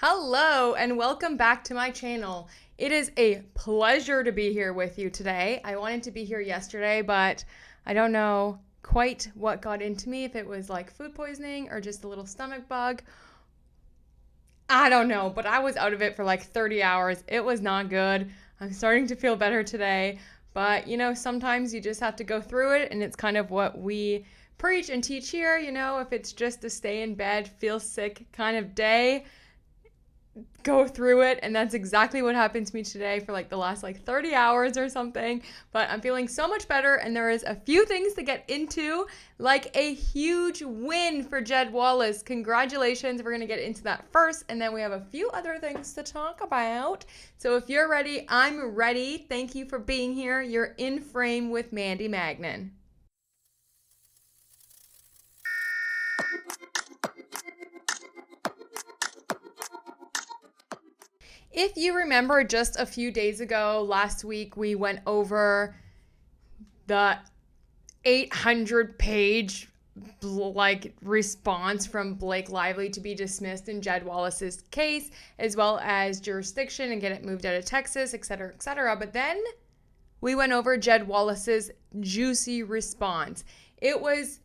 Hello and welcome back to my channel. It is a pleasure to be here with you today. I wanted to be here yesterday, but I don't know quite what got into me, if it was like food poisoning or just a little stomach bug. I don't know, but I was out of it for like 30 hours. It was not good. I'm starting to feel better today, but sometimes you just have to go through it, and it's kind of what we preach and teach here. If it's just a stay in bed, feel sick kind of day, go through it. And that's exactly what happened to me today for like the last 30 hours or something. But I'm feeling so much better, and there is a few things to get into, like a huge win for Jed Wallace. Congratulations. We're going to get into that first, and then we have a few other things to talk about. So if you're ready, I'm ready. Thank you for being here. You're in frame with MANDY MAGNAN. If you remember, just a few days ago, last week, we went over the 800-page response from Blake Lively to be dismissed in Jed Wallace's case, as well as jurisdiction and get it moved out of Texas, etc., etc. But then we went over Jed Wallace's juicy response. It was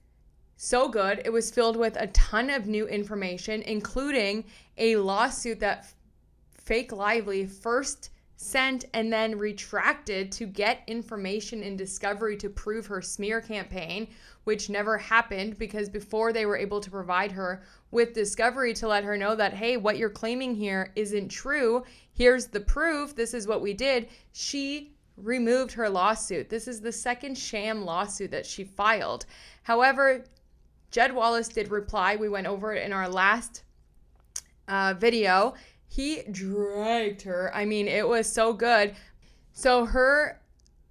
so good. It was filled with a ton of new information, including a lawsuit that Fake Lively first sent and then retracted to get information and discovery to prove her smear campaign, which never happened, because before they were able to provide her with discovery to let her know that, hey, what you're claiming here isn't true. Here's the proof. This is what we did. She removed her lawsuit. This is the second sham lawsuit that she filed. However, Jed Wallace did reply. We went over it in our last video. He dragged her. I mean, it was so good. So her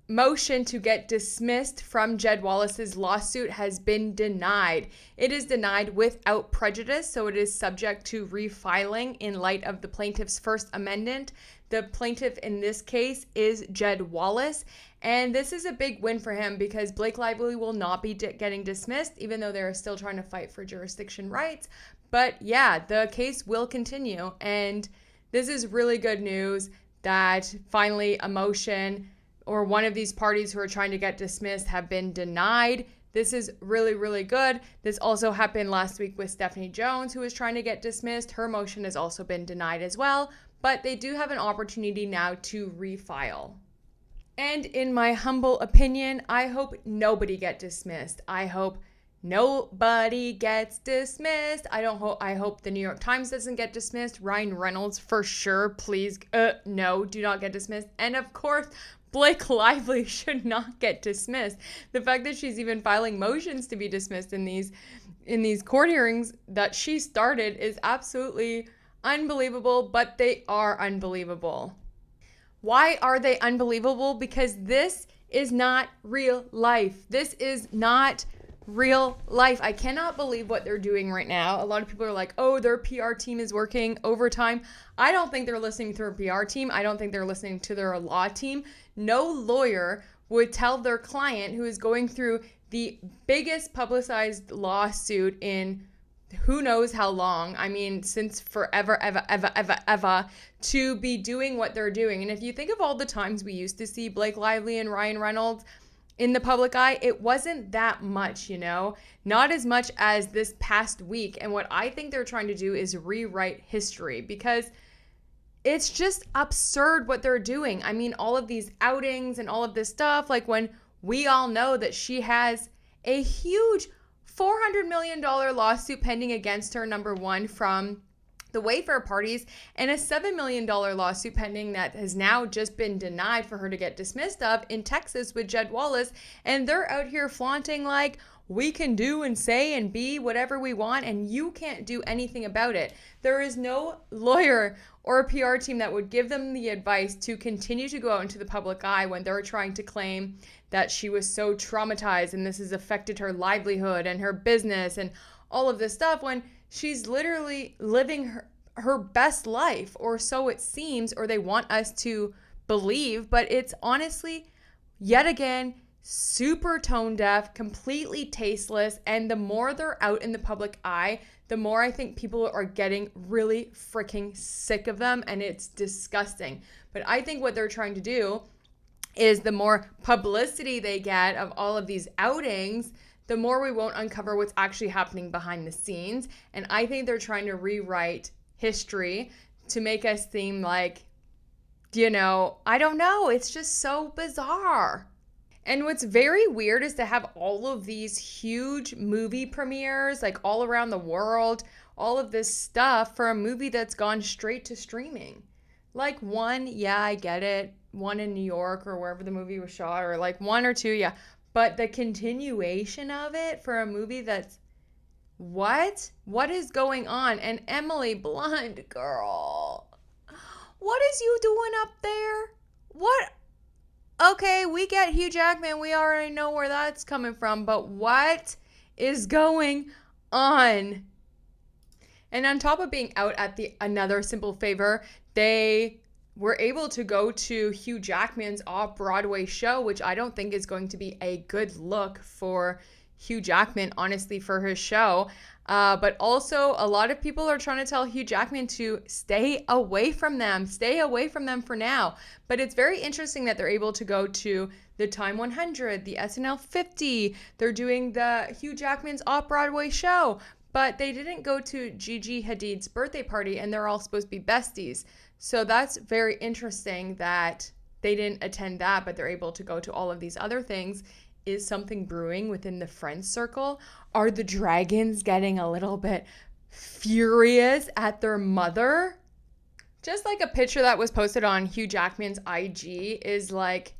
motion to get dismissed from Jed Wallace's lawsuit has been denied. It is denied without prejudice, so it is subject to refiling in light of the plaintiff's first amendment. The plaintiff in this case is Jed Wallace, and this is a big win for him because Blake Lively will not be getting dismissed, even though they're still trying to fight for jurisdiction rights. But yeah, the case will continue, and this is really good news that finally a motion or one of these parties who are trying to get dismissed have been denied. This is really, really good. This also happened last week with Stephanie Jones, who was trying to get dismissed. Her motion has also been denied as well, but they do have an opportunity now to refile. And in my humble opinion, I hope nobody get dismissed. I hope nobody gets dismissed. I hope the New York Times doesn't get dismissed. Ryan Reynolds, for sure, please, no, do not get dismissed. And of course, Blake Lively should not get dismissed. The fact that she's even filing motions to be dismissed in these court hearings that she started is absolutely unbelievable, but they are unbelievable. Why are they unbelievable? Because this is not real life. This is not real life. I cannot believe what they're doing right now. A lot of people are like, oh, their PR team is working overtime. I don't think they're listening to their PR team. I don't think they're listening to their law team. No lawyer would tell their client who is going through the biggest publicized lawsuit in who knows how long, I mean, since forever, ever, to be doing what they're doing. And if you think of all the times we used to see Blake Lively and Ryan Reynolds in the public eye, it wasn't that much, not as much as this past week. And what I think they're trying to do is rewrite history, because it's just absurd what they're doing. I mean, all of these outings and all of this stuff, like when we all know that she has a huge $400 million lawsuit pending against her, number one, from the Wayfarer Parties, and a $7 million lawsuit pending that has now just been denied for her to get dismissed of in Texas with Jed Wallace. And they're out here flaunting like, we can do and say and be whatever we want, and you can't do anything about it. There is no lawyer or a PR team that would give them the advice to continue to go out into the public eye when they're trying to claim that she was so traumatized and this has affected her livelihood and her business and all of this stuff, when she's literally living her best life, or so it seems, or they want us to believe. But it's honestly, yet again, super tone deaf, completely tasteless, and the more they're out in the public eye, the more I think people are getting really freaking sick of them, and it's disgusting. But I think what they're trying to do is the more publicity they get of all of these outings, the more we won't uncover what's actually happening behind the scenes. And I think they're trying to rewrite history to make us seem like, I don't know. It's just so bizarre. And what's very weird is to have all of these huge movie premieres, like all around the world, all of this stuff for a movie that's gone straight to streaming. Like one, yeah, I get it. One in New York or wherever the movie was shot, or like one or two, yeah. But the continuation of it for a movie that's what? What is going on? And Emily Blunt, girl, what is you doing up there? What? Okay, we get Hugh Jackman. We already know where that's coming from. But what is going on? And on top of being out at the Another Simple Favor, they were able to go to Hugh Jackman's off-Broadway show, which I don't think is going to be a good look for Hugh Jackman, honestly, for his show. But also, a lot of people are trying to tell Hugh Jackman to stay away from them for now. But it's very interesting that they're able to go to the Time 100, the SNL 50. They're doing the Hugh Jackman's off-Broadway show. But they didn't go to Gigi Hadid's birthday party, and they're all supposed to be besties. So that's very interesting that they didn't attend that, but they're able to go to all of these other things. Is something brewing within the friend circle? Are the dragons getting a little bit furious at their mother? Just like a picture that was posted on Hugh Jackman's IG is like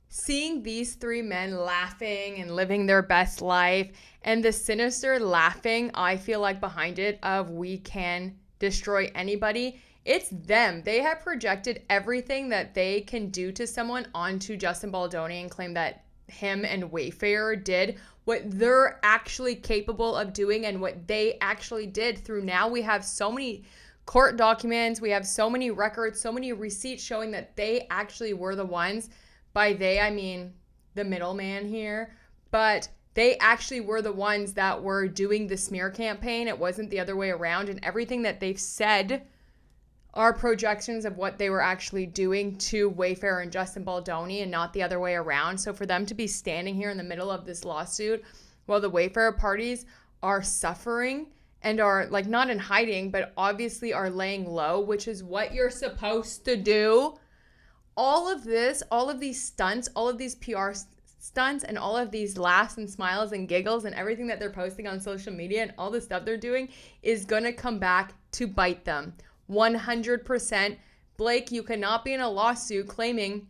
seeing these three men laughing and living their best life, and the sinister laughing, I feel like behind it, of we can destroy anybody. It's them. They have projected everything that they can do to someone onto Justin Baldoni and claim that him and Wayfarer did what they're actually capable of doing and what they actually did. Through now we have so many court documents, we have so many records, so many receipts showing that they actually were the ones. By they, I mean the middleman here. But they actually were the ones that were doing the smear campaign. It wasn't the other way around. And everything that they've said are projections of what they were actually doing to Wayfarer and Justin Baldoni and not the other way around. So for them to be standing here in the middle of this lawsuit while the Wayfarer parties are suffering and are like not in hiding, but obviously are laying low, which is what you're supposed to do. All of this, all of these stunts, all of these PR stunts, and all of these laughs and smiles and giggles and everything that they're posting on social media and all the stuff they're doing is going to come back to bite them. 100%. Blake, you cannot be in a lawsuit claiming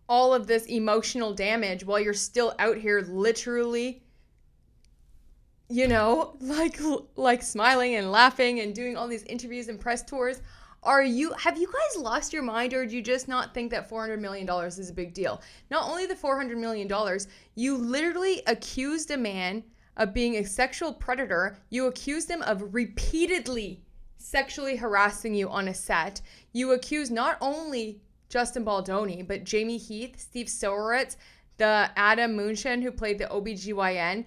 all of this emotional damage while you're still out here literally, like smiling and laughing and doing all these interviews and press tours. Have you guys lost your mind, or do you just not think that $400 million is a big deal? Not only the $400 million, you literally accused a man of being a sexual predator. You accused him of repeatedly sexually harassing you on a set. You accused not only Justin Baldoni, but Jamie Heath, Steve Soweritz, the Adam Moonshin who played the OBGYN,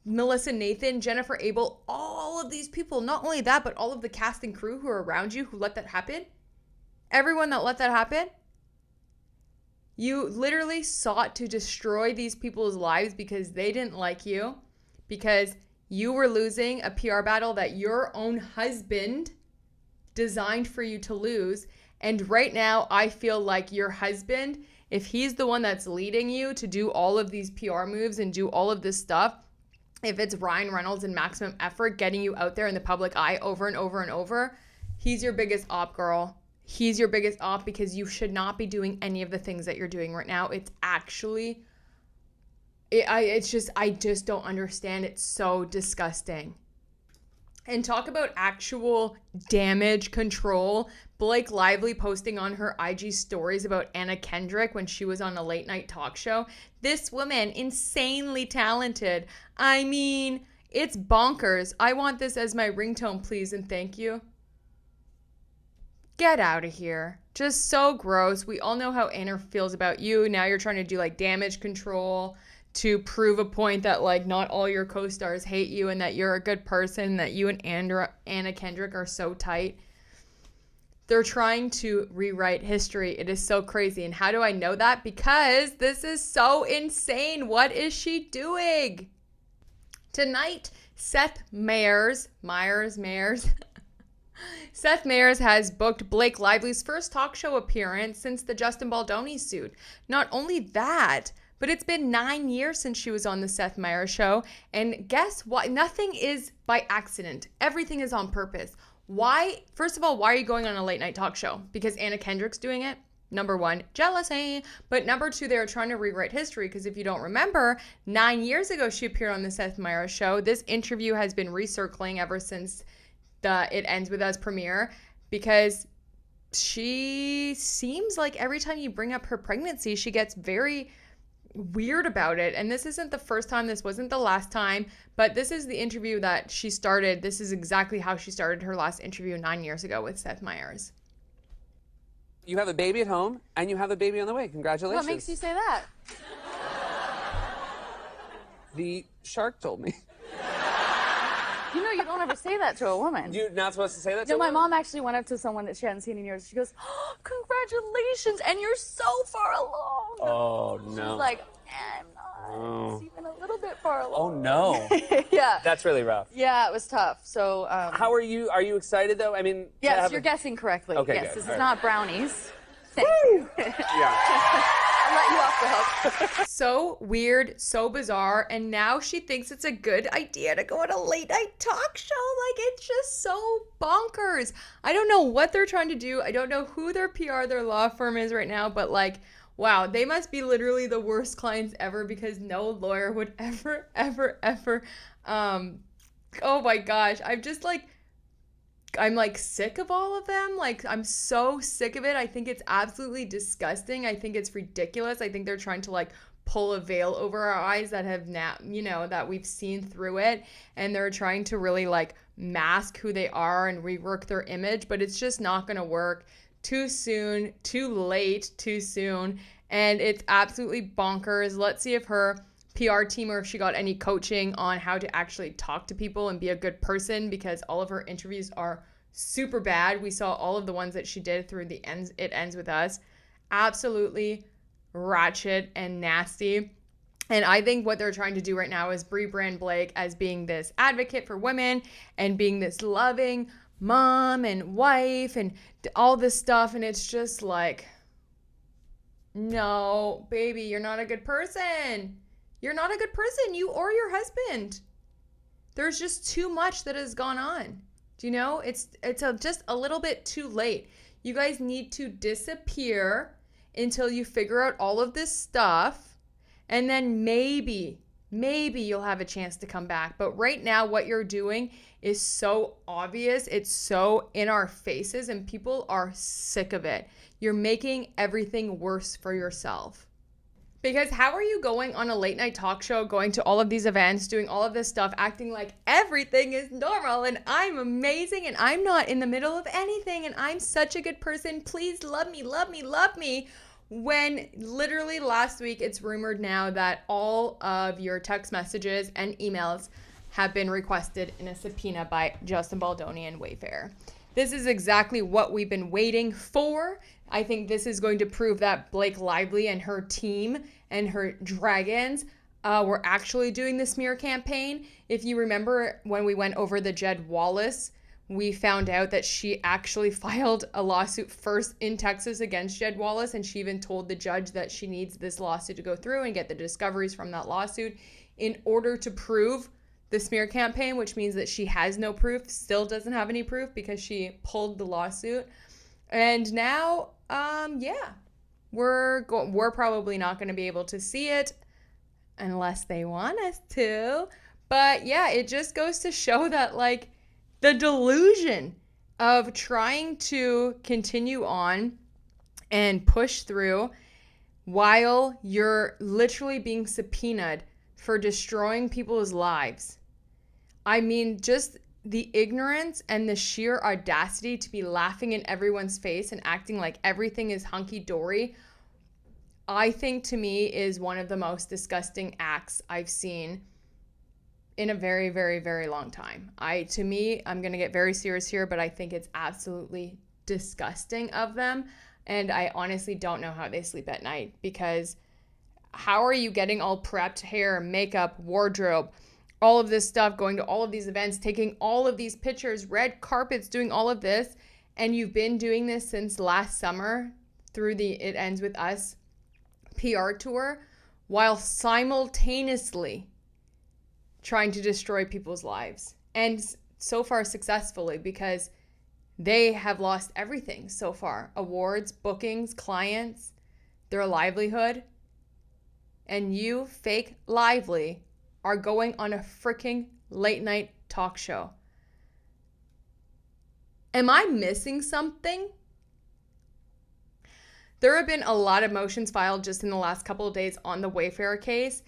Melissa Nathan, Jennifer Abel, all of these people. Not only that, but all of the cast and crew who are around you who let that happen. Everyone that let that happen. You literally sought to destroy these people's lives because they didn't like you, because you were losing a PR battle that your own husband designed for you to lose. And right now, I feel like your husband, if he's the one that's leading you to do all of these PR moves and do all of this stuff, if it's Ryan Reynolds and Maximum Effort getting you out there in the public eye over and over and over, he's your biggest op, girl. He's your biggest op, because you should not be doing any of the things that you're doing right now. It's actually, I just don't understand. It's so disgusting. And talk about actual damage control. Blake Lively posting on her IG stories about Anna Kendrick when she was on a late night talk show. This woman, insanely talented. I mean, it's bonkers. I want this as my ringtone, please and thank you. Get out of here. Just so gross. We all know how Anna feels about you. Now you're trying to do like damage control to prove a point that like not all your co-stars hate you and that you're a good person, that you and Anna Kendrick are so tight. They're trying to rewrite history. It is so crazy. And how do I know that? Because this is so insane. What is she doing? Tonight, Seth Meyers Seth Meyers has booked Blake Lively's first talk show appearance since the Justin Baldoni suit. Not only that, but it's been 9 years since she was on the Seth Meyers show. And guess what? Nothing is by accident. Everything is on purpose. Why? First of all, why are you going on a late night talk show? Because Anna Kendrick's doing it? Number one, jealousy. But number two, they're trying to rewrite history because if you don't remember, 9 years ago she appeared on the Seth Meyers show. This interview has been recircling ever since the It Ends With Us premiere because she seems like every time you bring up her pregnancy, she gets very weird about it. And this isn't the first time, this wasn't the last time, but this is the interview that she started. This is exactly how she started her last interview 9 years ago with Seth Meyers. You have a baby at home and you have a baby on the way. Congratulations. What makes you say that? The shark told me. You know you don't ever say that to a woman. You're not supposed to say that to You know, a my woman? mom actually went up to someone that she hadn't seen in years. She goes, oh, congratulations, and you're so far along. Oh, no. She's like, I'm not. Oh. It's even a little bit far along. Oh, no. Yeah. That's really rough. Yeah, it was tough. So, How are you? Are you excited, though? I mean, yes, you're guessing correctly. Okay, yes, good. this All is right. not brownies. Thank you. Yeah. I'll let you off the hook. So weird, so bizarre, and now she thinks it's a good idea to go on a late night talk show. Like, it's just so bonkers. I don't know what they're trying to do. I don't know who their PR, their law firm is right now, but like, wow, they must be literally the worst clients ever because no lawyer would ever, oh my gosh, I'm like sick of all of them. Like, I'm so sick of it. I think it's absolutely disgusting. I think it's ridiculous. I think they're trying to like pull a veil over our eyes that have now, that we've seen through it. And they're trying to really like mask who they are and rework their image, but it's just not going to work. Too soon, too late, too soon. And it's absolutely bonkers. Let's see if her PR team or if she got any coaching on how to actually talk to people and be a good person, because all of her interviews are super bad. We saw all of the ones that she did through It Ends With Us. Absolutely ratchet and nasty. And I think what they're trying to do right now is rebrand Blake as being this advocate for women and being this loving mom and wife and all this stuff. And it's just like, no, baby, you're not a good person. You're not a good person, you or your husband. There's just too much that has gone on. Do you know? It's just a little bit too late. You guys need to disappear until you figure out all of this stuff, and then maybe you'll have a chance to come back. But right now, what you're doing is so obvious. It's so in our faces, and people are sick of it. You're making everything worse for yourself. Because how are you going on a late night talk show, going to all of these events, doing all of this stuff, acting like everything is normal and I'm amazing and I'm not in the middle of anything and I'm such a good person. Please love me, love me, love me. When literally last week, it's rumored now that all of your text messages and emails have been requested in a subpoena by Justin Baldoni and Wayfarer. This is exactly what we've been waiting for. I think this is going to prove that Blake Lively and her team and her dragons were actually doing the smear campaign. If you remember when we went over the Jed Wallace, we found out that she actually filed a lawsuit first in Texas against Jed Wallace, and she even told the judge that she needs this lawsuit to go through and get the discoveries from that lawsuit in order to prove the smear campaign, which means that she has no proof, still doesn't have any proof because she pulled the lawsuit. And now, we're probably not going to be able to see it unless they want us to. But yeah, it just goes to show that like the delusion of trying to continue on and push through while you're literally being subpoenaed for destroying people's lives. I mean, just the ignorance and the sheer audacity to be laughing in everyone's face and acting like everything is hunky-dory, I think to me is one of the most disgusting acts I've seen in a very, very, very long time. To me, I'm going to get very serious here, but I think it's absolutely disgusting of them. And I honestly don't know how they sleep at night, because how are you getting all prepped, hair, makeup, wardrobe, all of this stuff, going to all of these events, taking all of these pictures, red carpets, doing all of this, and you've been doing this since last summer through the It Ends With Us PR tour, while simultaneously trying to destroy people's lives, and so far successfully, because they have lost everything so far: awards, bookings, clients, their livelihood. And you, fake Lively, are going on a freaking late night talk show. Am I missing something? There have been a lot of motions filed just in the last couple of days on the Wayfarer case,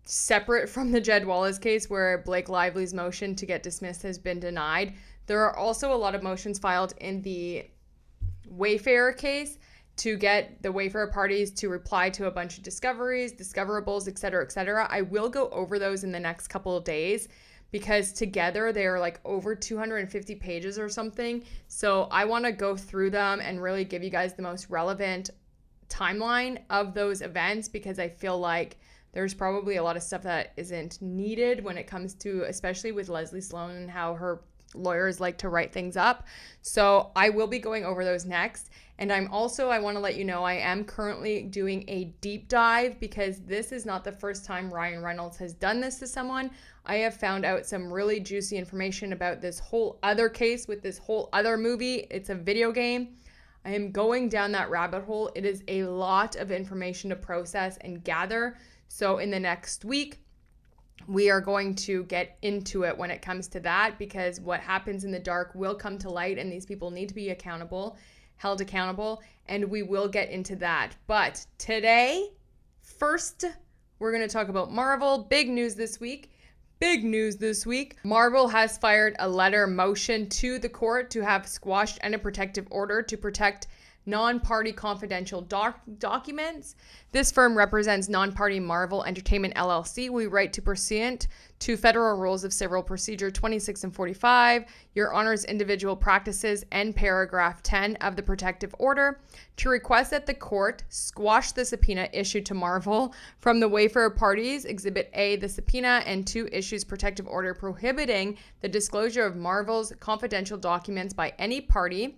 separate from the Jed Wallace case, where Blake Lively's motion to get dismissed has been denied. There are also a lot of motions filed in the Wayfarer case to get the Wayfarer Parties to reply to a bunch of discoveries, discoverables, etc., etc. I will go over those in the next couple of days, because together they are like over 250 pages or something. So I want to go through them and really give you guys the most relevant timeline of those events, because I feel like there's probably a lot of stuff that isn't needed when it comes to, especially with Leslie Sloan and how her lawyers like to write things up. So I will be going over those next. And I want to let you know, I am currently doing a deep dive, because this is not the first time Ryan Reynolds has done this to someone. I have found out some really juicy information about this whole other case with this whole other movie. It's a video game. I am going down that rabbit hole. It is a lot of information to process and gather. So in the next week, we are going to get into it when it comes to that, because what happens in the dark will come to light, and these people need to be held accountable, and we will get into that. But today, first, we're going to talk about Marvel. Big news this week. Marvel has fired a letter motion to the court to have squashed and a protective order to protect non-party confidential documents. This firm represents non-party Marvel Entertainment LLC. We write to pursuant to Federal Rules of Civil Procedure 26 and 45, Your Honor's individual practices, and paragraph 10 of the protective order, to request that the court squash the subpoena issued to Marvel from the Wayfarer Parties, Exhibit A, the subpoena, and 2, issues protective order prohibiting the disclosure of Marvel's confidential documents by any party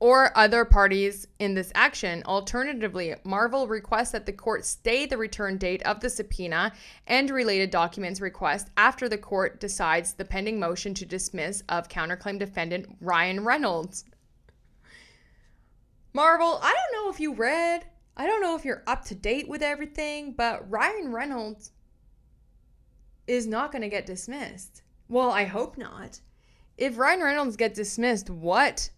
or other parties in this action. Alternatively, Marvel requests that the court stay the return date of the subpoena and related documents request after the court decides the pending motion to dismiss of counterclaim defendant Ryan Reynolds. Marvel, I don't know if you're up to date with everything, but Ryan Reynolds is not going to get dismissed. Well, I hope not. If Ryan Reynolds gets dismissed, what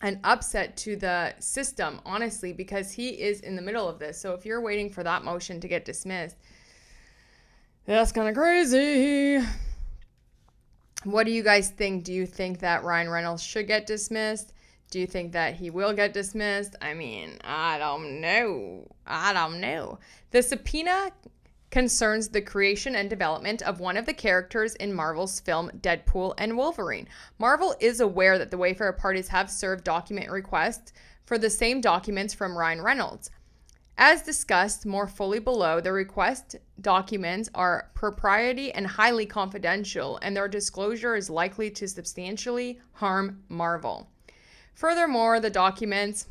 an upset to the system, honestly, because he is in the middle of this. So if you're waiting for that motion to get dismissed, that's kind of crazy. What do you guys think? Do you think that Ryan Reynolds should get dismissed? Do you think that he will get dismissed? I mean, I don't know. The subpoena concerns the creation and development of one of the characters in Marvel's film Deadpool and Wolverine. Marvel is aware that the Wayfarer Parties have served document requests for the same documents from Ryan Reynolds. As discussed more fully below, the request documents are proprietary and highly confidential, and their disclosure is likely to substantially harm Marvel. Furthermore, the documents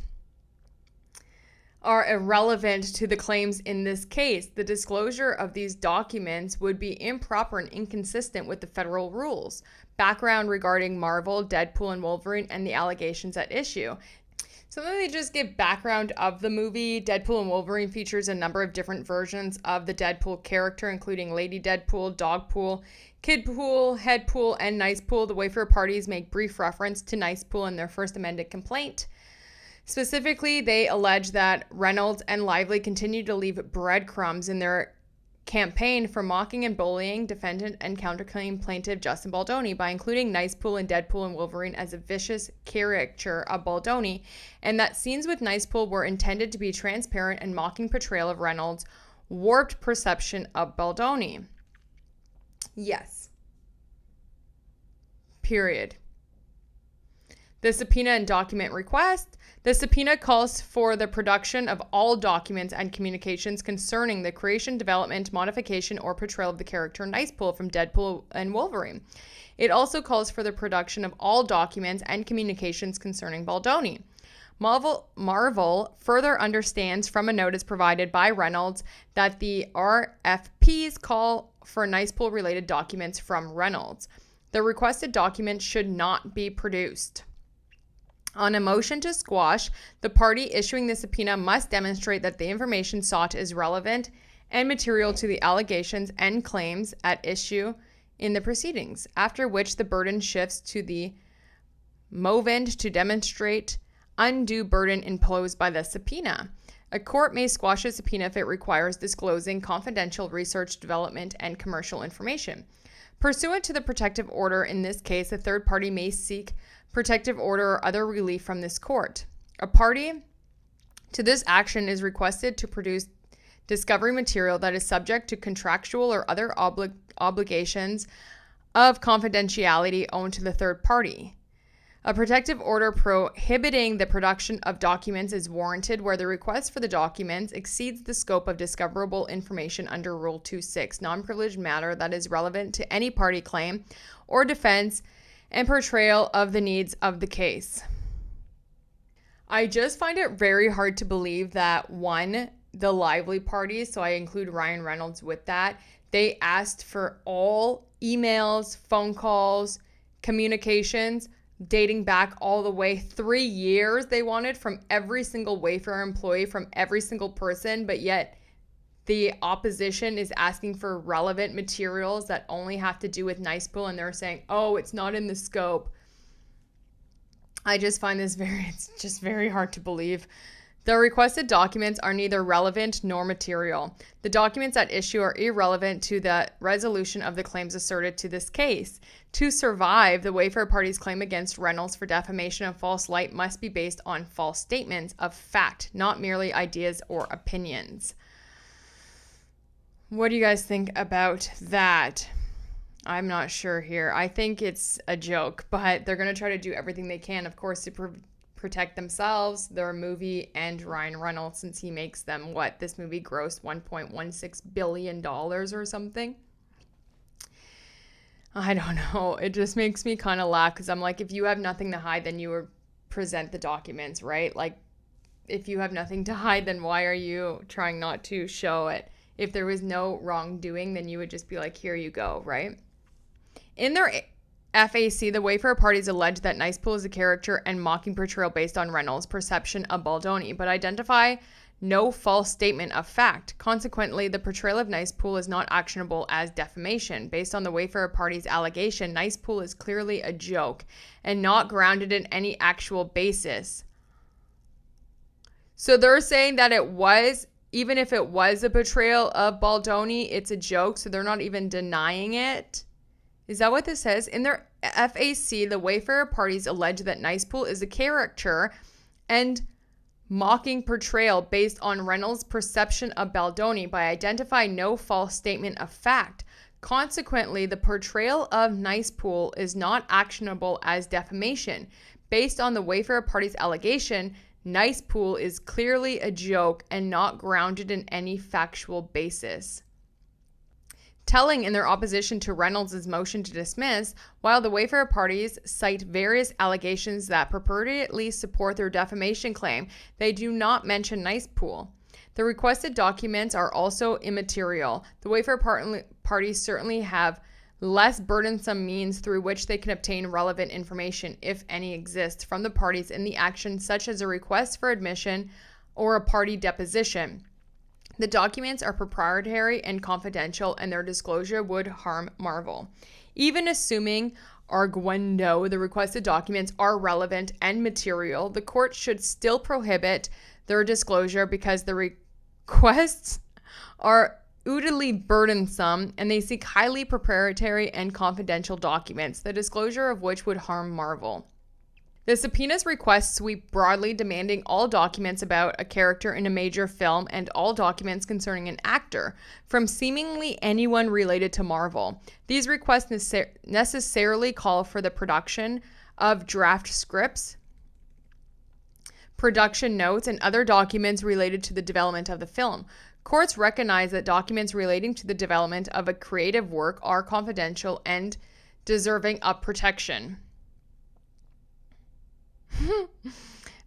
are irrelevant to the claims in this case. The disclosure of these documents would be improper and inconsistent with the federal rules. Background regarding Marvel, Deadpool, and Wolverine, and the allegations at issue. So let me just give background of the movie. Deadpool and Wolverine features a number of different versions of the Deadpool character, including Lady Deadpool, Dogpool, Kidpool, Headpool, and Nicepool. The Wayfarer Parties make brief reference to Nicepool in their first amended complaint. Specifically, they allege that Reynolds and Lively continue to leave breadcrumbs in their campaign for mocking and bullying defendant and counterclaim plaintiff Justin Baldoni by including Nicepool and Deadpool and Wolverine as a vicious caricature of Baldoni, and that scenes with Nicepool were intended to be transparent and mocking portrayal of Reynolds' warped perception of Baldoni. Yes. Period. The subpoena and document request. The subpoena calls for the production of all documents and communications concerning the creation, development, modification, or portrayal of the character Nicepool from Deadpool and Wolverine. It also calls for the production of all documents and communications concerning Baldoni. Marvel further understands from a notice provided by Reynolds that the RFPs call for Nicepool-related documents from Reynolds. The requested documents should not be produced. On a motion to squash, the party issuing the subpoena must demonstrate that the information sought is relevant and material to the allegations and claims at issue in the proceedings, after which the burden shifts to the movant to demonstrate undue burden imposed by the subpoena. A court may squash a subpoena if it requires disclosing confidential research, development, and commercial information. Pursuant to the protective order in this case, a third party may seek protective order or other relief from this court. A party to this action is requested to produce discovery material that is subject to contractual or other obligations of confidentiality owed to the third party. A protective order prohibiting the production of documents is warranted where the request for the documents exceeds the scope of discoverable information under Rule 2.6, non-privileged matter that is relevant to any party claim or defense and portrayal of the needs of the case. I just find it very hard to believe that, one, the Lively parties, so I include Ryan Reynolds with that, they asked for all emails, phone calls, communications dating back all the way 3 years they wanted from every single Wayfarer employee, from every single person, but yet the opposition is asking for relevant materials that only have to do with Nicepool, and they're saying, oh, it's not in the scope. I just find this it's just very hard to believe. The requested documents are neither relevant nor material. The documents at issue are irrelevant to the resolution of the claims asserted to this case. To survive, the Wayfarer Parties' claim against Reynolds for defamation of false light must be based on false statements of fact, not merely ideas or opinions. What do you guys think about that? I'm not sure here. I think it's a joke, but they're going to try to do everything they can, of course, to protect themselves, their movie, and Ryan Reynolds, since he makes them, this movie grossed $1.16 billion or something. I don't know. It just makes me kind of laugh because I'm like, if you have nothing to hide, then you would present the documents, right? Like, if you have nothing to hide, then why are you trying not to show it? If there was no wrongdoing, then you would just be like, here you go, right? In their FAC, the Wayfarer Parties allege that Nicepool is a character and mocking portrayal based on Reynolds' perception of Baldoni, but identify no false statement of fact. Consequently, the portrayal of Nicepool is not actionable as defamation. Based on the Wayfarer Parties' allegation, Nicepool is clearly a joke and not grounded in any actual basis. So they're saying that it was, even if it was a portrayal of Baldoni, it's a joke, so they're not even denying it. Is that what this says? In their FAC, the Wayfarer Parties allege that Nicepool is a caricature and mocking portrayal based on Reynolds' perception of Baldoni by identifying no false statement of fact. Consequently, the portrayal of Nicepool is not actionable as defamation. Based on the Wayfarer Parties' allegation, Nicepool is clearly a joke and not grounded in any factual basis. Telling in their opposition to Reynolds' motion to dismiss, while the Wayfarer Parties cite various allegations that purportedly support their defamation claim, they do not mention Nicepool. The requested documents are also immaterial. The Wayfarer Parties certainly have less burdensome means through which they can obtain relevant information, if any exists, from the parties in the action, such as a request for admission or a party deposition. The documents are proprietary and confidential, and their disclosure would harm Marvel. Even assuming arguendo the requested documents are relevant and material, the court should still prohibit their disclosure because the requests are unduly burdensome, and they seek highly proprietary and confidential documents, the disclosure of which would harm Marvel. The subpoena's requests sweep broadly, demanding all documents about a character in a major film and all documents concerning an actor, from seemingly anyone related to Marvel. These requests necessarily call for the production of draft scripts, production notes, and other documents related to the development of the film. Courts recognize that documents relating to the development of a creative work are confidential and deserving of protection.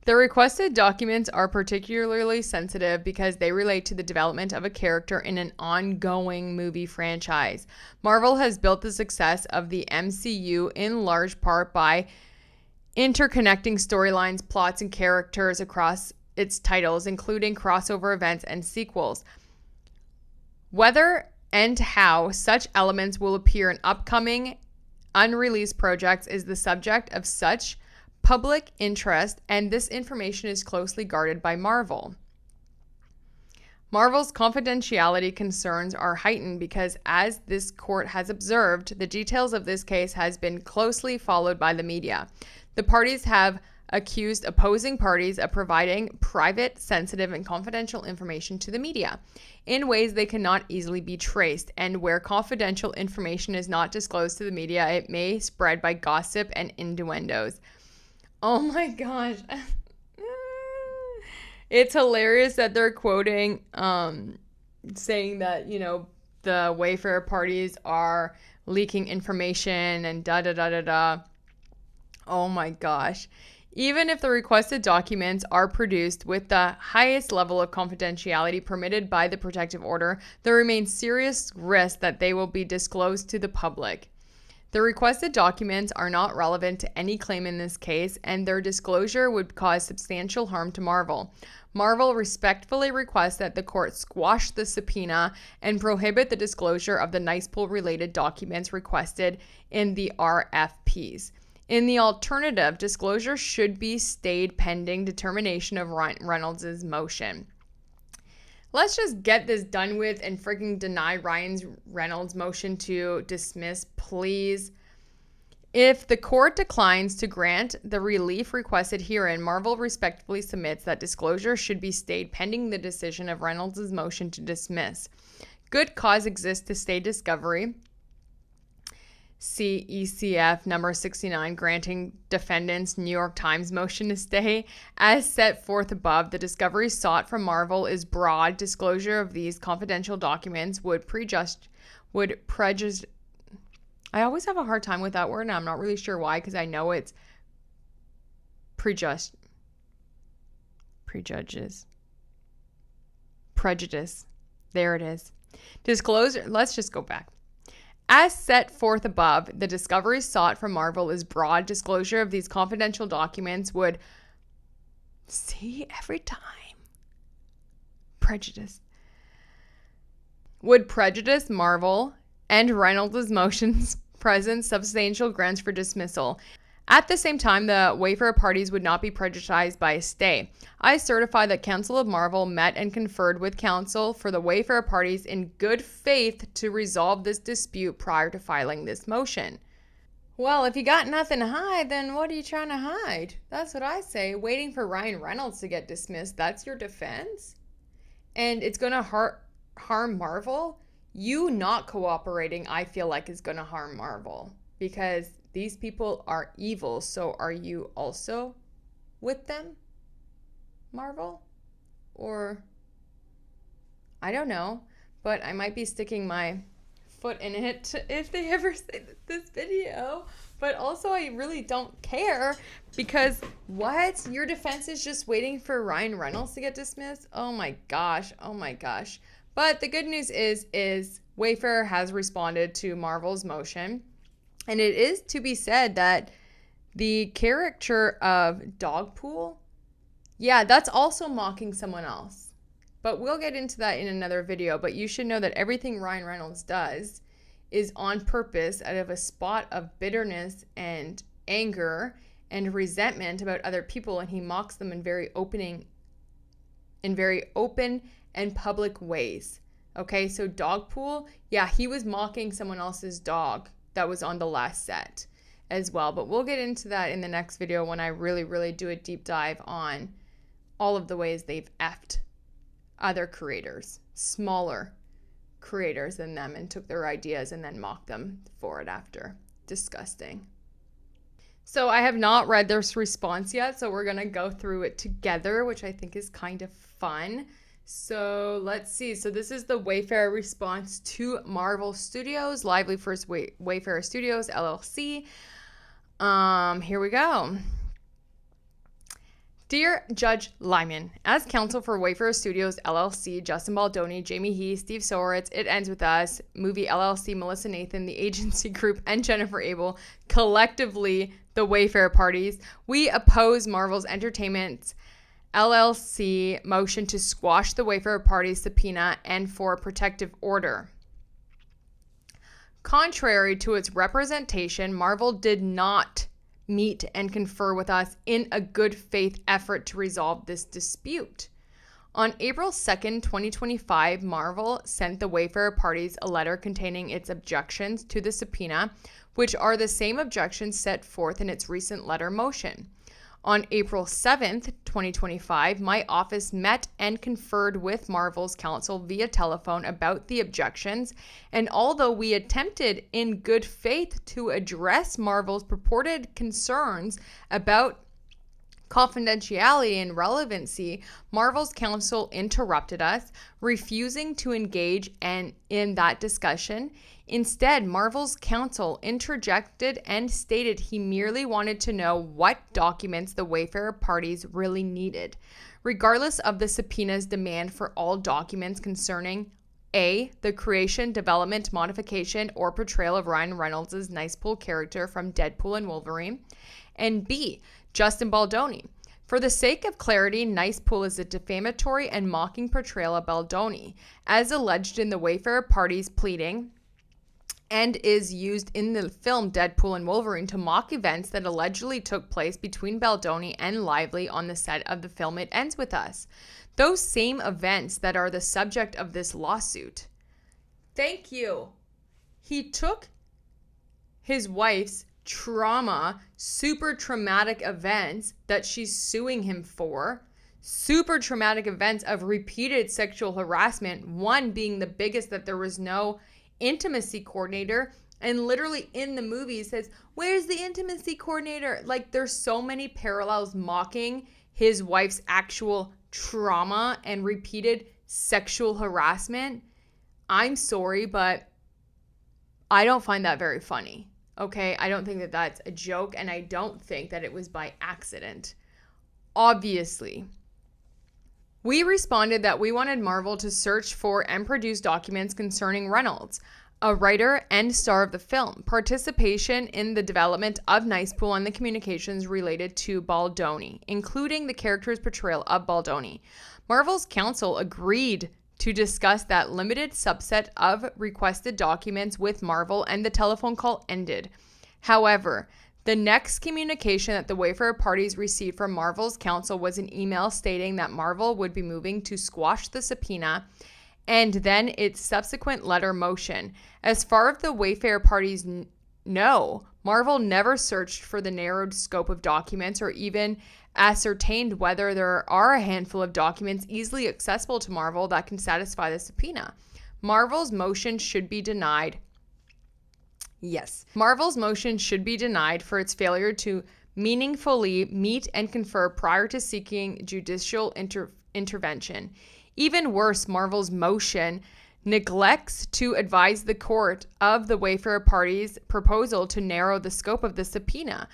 The requested documents are particularly sensitive because they relate to the development of a character in an ongoing movie franchise. Marvel has built the success of the MCU in large part by interconnecting storylines, plots, and characters across its titles, including crossover events and sequels. Whether and how such elements will appear in upcoming unreleased projects is the subject of such public interest, and this information is closely guarded by Marvel. Marvel's confidentiality concerns are heightened because, as this court has observed, the details of this case has been closely followed by the media. The parties have accused opposing parties of providing private, sensitive, and confidential information to the media in ways they cannot easily be traced, and where confidential information is not disclosed to the media, it may spread by gossip and innuendos. Oh my gosh. It's hilarious that they're quoting, saying that, the Wayfarer parties are leaking information and da-da-da-da-da. Oh my gosh. Even if the requested documents are produced with the highest level of confidentiality permitted by the protective order, there remains serious risk that they will be disclosed to the public. The requested documents are not relevant to any claim in this case, and their disclosure would cause substantial harm to Marvel. Marvel respectfully requests that the court squash the subpoena and prohibit the disclosure of the Nicepool-related documents requested in the RFPs. In the alternative, disclosure should be stayed pending determination of Ryan Reynolds' motion. Let's just get this done with and freaking deny Ryan Reynolds' motion to dismiss, please. If the court declines to grant the relief requested herein, Marvel respectfully submits that disclosure should be stayed pending the decision of Reynolds' motion to dismiss. Good cause exists to stay discovery. See ECF number 69, granting defendants New York Times motion to stay. As set forth above, the discovery sought from Marvel is broad. Disclosure of these confidential documents would prejudice. I always have a hard time with that word, and I'm not really sure why, because I know it's prejudice. There it is. Disclosure. Let's just go back. As set forth above, the discovery sought from Marvel is broad. Disclosure of these confidential documents would, prejudice Marvel and Reynolds' motions present substantial grounds for dismissal. At the same time, the Wayfarer parties would not be prejudiced by a stay. I certify that Counsel of Marvel met and conferred with counsel for the Wayfarer parties in good faith to resolve this dispute prior to filing this motion. Well, if you got nothing to hide, then what are you trying to hide? That's what I say. Waiting for Ryan Reynolds to get dismissed, that's your defense? And it's going to harm Marvel? You not cooperating, I feel like, is going to harm Marvel. Because these people are evil, so are you also with them, Marvel? Or, I don't know, but I might be sticking my foot in it if they ever say this video. But also, I really don't care, because what? Your defense is just waiting for Ryan Reynolds to get dismissed? Oh my gosh. But the good news is Wayfarer has responded to Marvel's motion. And it is to be said that the caricature of Dogpool, yeah, that's also mocking someone else. But we'll get into that in another video. But you should know that everything Ryan Reynolds does is on purpose, out of a spot of bitterness and anger and resentment about other people, and he mocks them in very open and public ways. Okay, so dog pool, yeah, he was mocking someone else's dog that was on the last set as well. But we'll get into that in the next video when I really, really do a deep dive on all of the ways they've effed other creators, smaller creators than them, and took their ideas and then mocked them for it after. Disgusting. So I have not read this response yet, so we're going to go through it together, which I think is kind of fun. So let's see. So this is the Wayfarer response to Marvel Studios, Lively First Wayfarer Studios, LLC. Here we go. Dear Judge Lyman, as counsel for Wayfarer Studios, LLC, Justin Baldoni, Jamie He, Steve Soritz, It Ends With Us, Movie LLC, Melissa Nathan, The Agency Group, and Jennifer Abel, collectively the Wayfarer Parties, we oppose Marvel's Entertainment's LLC motion to squash the Wayfarer Parties subpoena and for a protective order. Contrary to its representation, Marvel did not meet and confer with us in a good faith effort to resolve this dispute. On April 2nd, 2025, Marvel sent the Wayfarer Parties a letter containing its objections to the subpoena, which are the same objections set forth in its recent letter motion. On April 7th, 2025, my office met and conferred with Marvel's counsel via telephone about the objections, and although we attempted in good faith to address Marvel's purported concerns about confidentiality and relevancy, Marvel's counsel interrupted us, refusing to engage in that discussion. Instead, Marvel's counsel interjected and stated he merely wanted to know what documents the Wayfarer Parties really needed, regardless of the subpoena's demand for all documents concerning A, the creation, development, modification, or portrayal of Ryan Reynolds' Nice Pool character from Deadpool and Wolverine, and B, Justin Baldoni. For the sake of clarity, Nice Pool is a defamatory and mocking portrayal of Baldoni, as alleged in the Wayfarer Parties pleading, and is used in the film Deadpool and Wolverine to mock events that allegedly took place between Baldoni and Lively on the set of the film It Ends With Us. Those same events that are the subject of this lawsuit. Thank you. He took his wife's trauma, super traumatic events that she's suing him for, super traumatic events of repeated sexual harassment, one being the biggest, that there was no intimacy coordinator, and literally in the movie says, where's the intimacy coordinator? Like, there's so many parallels mocking his wife's actual trauma and repeated sexual harassment. I'm sorry, but I don't find that very funny. Okay, I don't think that that's a joke, and I don't think that it was by accident. Obviously. We responded that we wanted Marvel to search for and produce documents concerning Reynolds, a writer and star of the film, participation in the development of Nice Pool, and the communications related to Baldoni, including the character's portrayal of Baldoni. Marvel's counsel agreed to discuss that limited subset of requested documents with Marvel, and the telephone call ended. However, the next communication that the Wayfarer Parties received from Marvel's counsel was an email stating that Marvel would be moving to squash the subpoena, and then its subsequent letter motion. As far as the Wayfarer Parties know, Marvel never searched for the narrowed scope of documents or even ascertained whether there are a handful of documents easily accessible to Marvel that can satisfy the subpoena. Marvel's motion should be denied. Yes, Marvel's motion should be denied for its failure to meaningfully meet and confer prior to seeking judicial intervention. Even worse, Marvel's motion neglects to advise the court of the Wayfarer Parties' proposal to narrow the scope of the subpoena,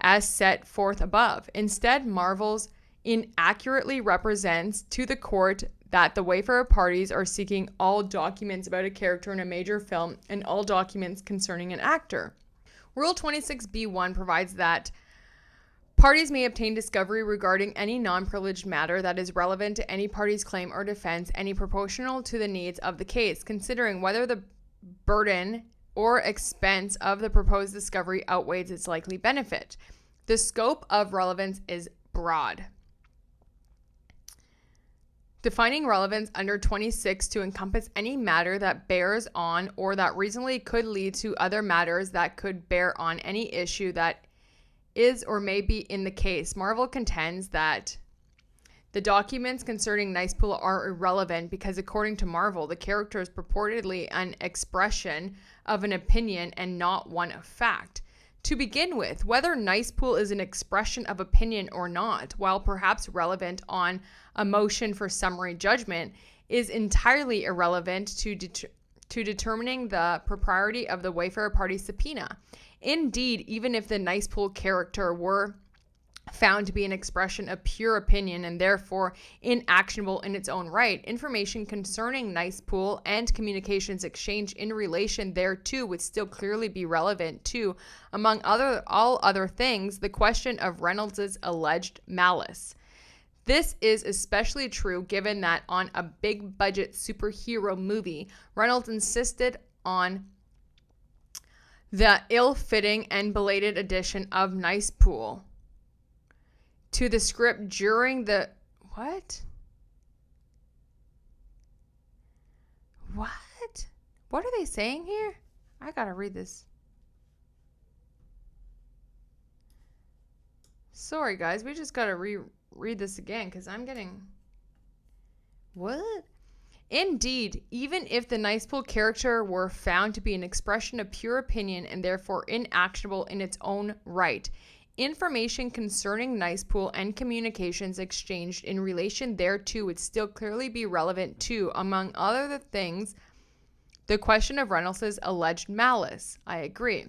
as set forth above. Instead, Marvel's inaccurately represents to the court that the Wayfarer Parties are seeking all documents about a character in a major film and all documents concerning an actor. Rule 26b1 provides that parties may obtain discovery regarding any non-privileged matter that is relevant to any party's claim or defense, any proportional to the needs of the case, considering whether the burden or expense of the proposed discovery outweighs its likely benefit. The scope of relevance is broad. defining relevance under 26 to encompass any matter that bears on or that reasonably could lead to other matters that could bear on any issue that is or may be in the case. Marvel contends that the documents concerning Nice Pool are irrelevant because, according to Marvel, the character is purportedly an expression of an opinion and not one of fact. To begin with, whether Nice Pool is an expression of opinion or not, while perhaps relevant on a motion for summary judgment, is entirely irrelevant to determining the propriety of the Wayfarer Parties subpoena. Indeed, even if the Nice Pool character were found to be an expression of pure opinion and therefore inactionable in its own right, information concerning Nice Pool and communications exchanged in relation thereto would still clearly be relevant to, among all other things, the question of Reynolds' alleged malice. This is especially true given that on a big budget superhero movie, Reynolds insisted on the ill-fitting and belated addition of Nice Pool to the script during the... What? What are they saying here? I gotta read this. Sorry, guys. We just gotta read this again because I'm getting... What? Indeed, even if the Nice Pool character were found to be an expression of pure opinion and therefore inactionable in its own right, information concerning Nice Pool and communications exchanged in relation thereto would still clearly be relevant to, among other things, the question of Reynolds' alleged malice. I agree.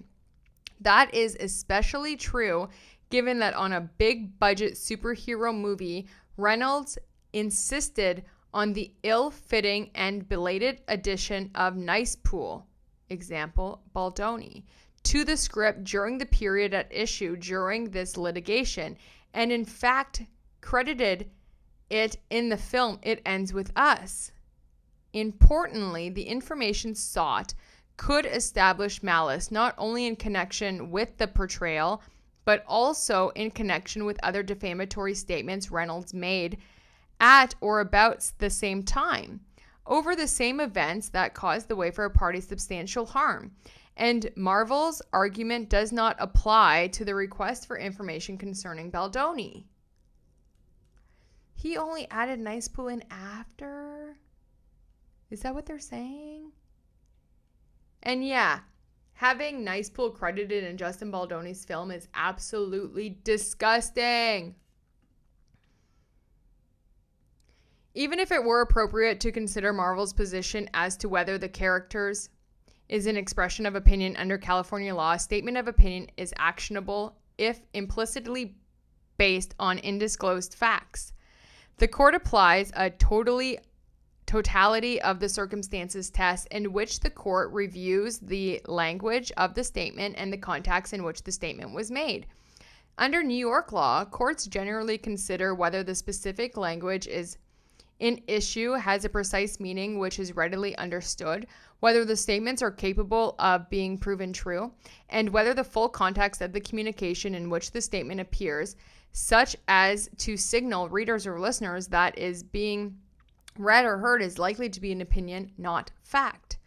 That is especially true given that on a big budget superhero movie, Reynolds insisted on the ill-fitting and belated addition of Nice Pool, example, Baldoni, to the script during the period at issue during this litigation, and in fact credited it in the film It Ends With Us. Importantly, the information sought could establish malice not only in connection with the portrayal, but also in connection with other defamatory statements Reynolds made at or about the same time, over the same events that caused the Wayfarer Party substantial harm. And Marvel's argument does not apply to the request for information concerning Baldoni. He only added Nice Pool in after? Is that what they're saying? And yeah, having Nice Pool credited in Justin Baldoni's film is absolutely disgusting. Even if it were appropriate to consider Marvel's position as to whether the characters is an expression of opinion under California law, a statement of opinion is actionable if implicitly based on undisclosed facts. The court applies a totality of the circumstances test in which the court reviews the language of the statement and the context in which the statement was made. Under New York law, courts generally consider whether the specific language is in issue has a precise meaning which is readily understood, whether the statements are capable of being proven true, and whether the full context of the communication in which the statement appears, such as to signal readers or listeners that is being read or heard, is likely to be an opinion, not fact.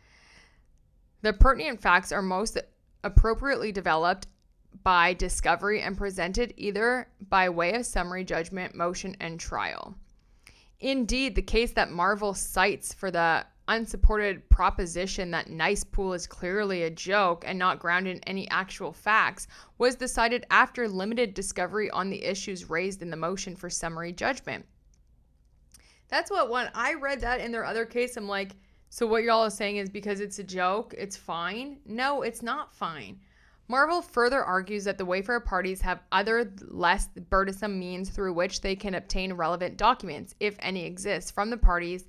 The pertinent facts are most appropriately developed by discovery and presented either by way of summary judgment, motion, and trial. Indeed, the case that Marvel cites for the unsupported proposition that Nice Pool is clearly a joke and not grounded in any actual facts was decided after limited discovery on the issues raised in the motion for summary judgment. That's what when I read that in their other case, I'm like, so what y'all are saying is because it's a joke, it's fine? No, it's not fine. Marvel further argues that the Wayfarer parties have other less burdensome means through which they can obtain relevant documents, if any exist, from the parties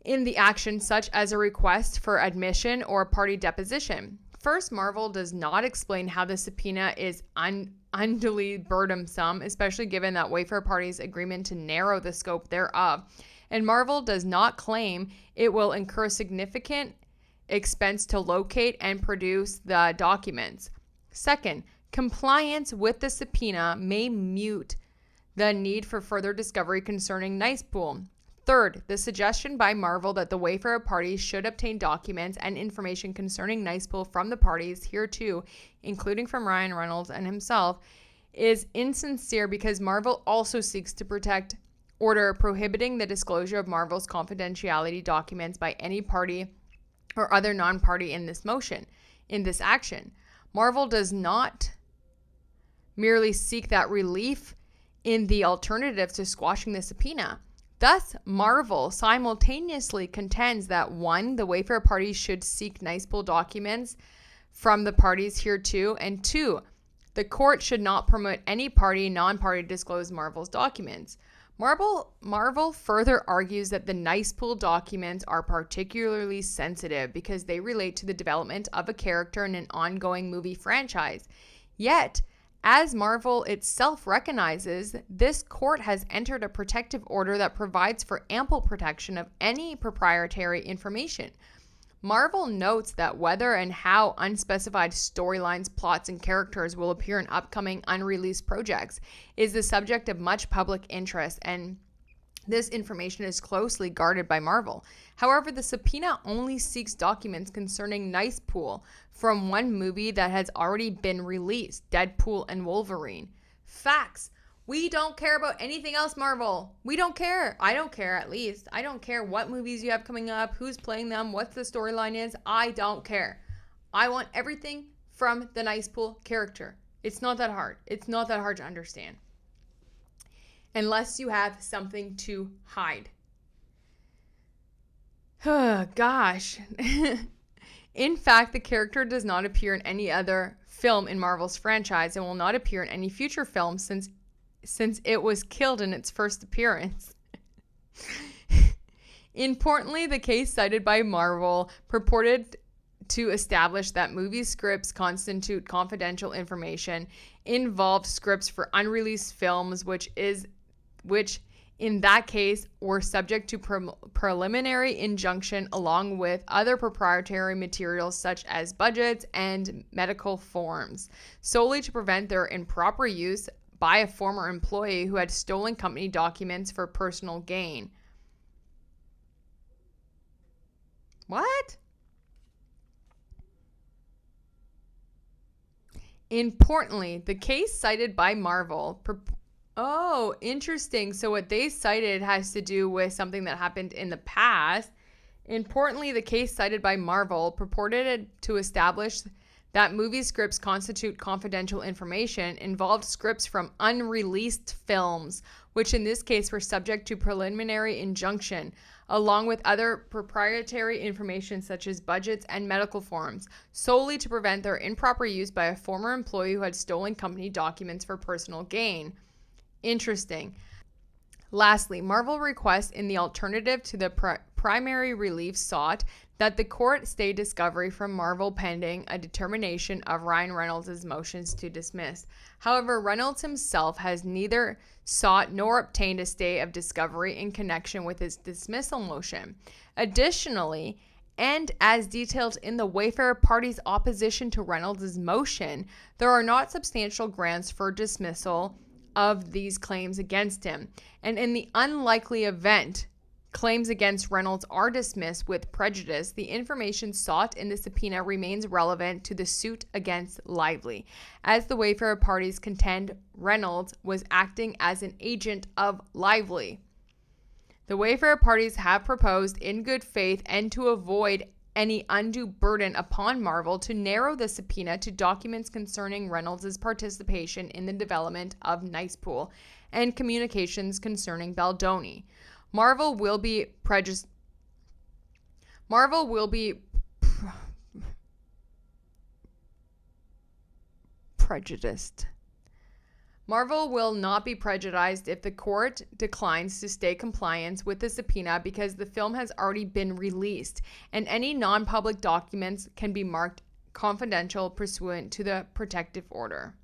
in the action, such as a request for admission or a party deposition. First, Marvel does not explain how the subpoena is unduly burdensome, especially given that Wayfarer Parties' agreement to narrow the scope thereof. And Marvel does not claim it will incur significant expense to locate and produce the documents. Second, compliance with the subpoena may mute the need for further discovery concerning Nice Pool. Third, the suggestion by Marvel that the Wayfarer Parties should obtain documents and information concerning Nicepool from the parties hereto, including from Ryan Reynolds and himself, is insincere because Marvel also seeks to protect order prohibiting the disclosure of Marvel's confidentiality documents by any party or other non-party in this action. Marvel does not merely seek that relief in the alternative to squashing the subpoena. Thus, Marvel simultaneously contends that 1, the Wayfarer Parties should seek Nicepool documents from the parties hereto, and 2, the court should not permit any party, non-party to disclose Marvel's documents. Marvel further argues that the Nicepool documents are particularly sensitive because they relate to the development of a character in an ongoing movie franchise. Yet, as Marvel itself recognizes, this court has entered a protective order that provides for ample protection of any proprietary information. Marvel notes that whether and how unspecified storylines, plots, and characters will appear in upcoming unreleased projects is the subject of much public interest, and this information is closely guarded by Marvel. However, the subpoena only seeks documents concerning Nicepool from one movie that has already been released, Deadpool and Wolverine. Facts. We don't care about anything else, Marvel. We don't care. I don't care, at least. I don't care what movies you have coming up, who's playing them, what the storyline is. I don't care. I want everything from the Nicepool character. It's not that hard. It's not that hard to understand. Unless you have something to hide. Oh, gosh. In fact, the character does not appear in any other film in Marvel's franchise and will not appear in any future film since it was killed in its first appearance. Importantly, the case cited by Marvel purported to establish that movie scripts constitute confidential information, involved scripts for unreleased films, which in that case were subject to preliminary injunction along with other proprietary materials such as budgets and medical forms, solely to prevent their improper use by a former employee who had stolen company documents for personal gain. What? Importantly, the case cited by Marvel. Oh, interesting. So what they cited has to do with something that happened in the past. Importantly, the case cited by Marvel purported to establish that movie scripts constitute confidential information, involved scripts from unreleased films, which in this case were subject to preliminary injunction, along with other proprietary information such as budgets and medical forms, solely to prevent their improper use by a former employee who had stolen company documents for personal gain. Interesting. Lastly, Marvel requests in the alternative to the primary relief sought that the court stay discovery from Marvel pending a determination of Ryan Reynolds' motions to dismiss. However, Reynolds himself has neither sought nor obtained a stay of discovery in connection with his dismissal motion. Additionally, and as detailed in the Wayfarer Parties' opposition to Reynolds' motion, there are not substantial grounds for dismissal of these claims against him. And in the unlikely event claims against Reynolds are dismissed with prejudice, the information sought in the subpoena remains relevant to the suit against Lively, as the Wayfarer Parties contend Reynolds was acting as an agent of Lively. The Wayfarer Parties have proposed in good faith and to avoid any undue burden upon Marvel to narrow the subpoena to documents concerning Reynolds' participation in the development of Nicepool and communications concerning Baldoni. Marvel will be prejudiced. Marvel will not be prejudiced if the court declines to stay compliance with the subpoena because the film has already been released and any non-public documents can be marked confidential pursuant to the protective order.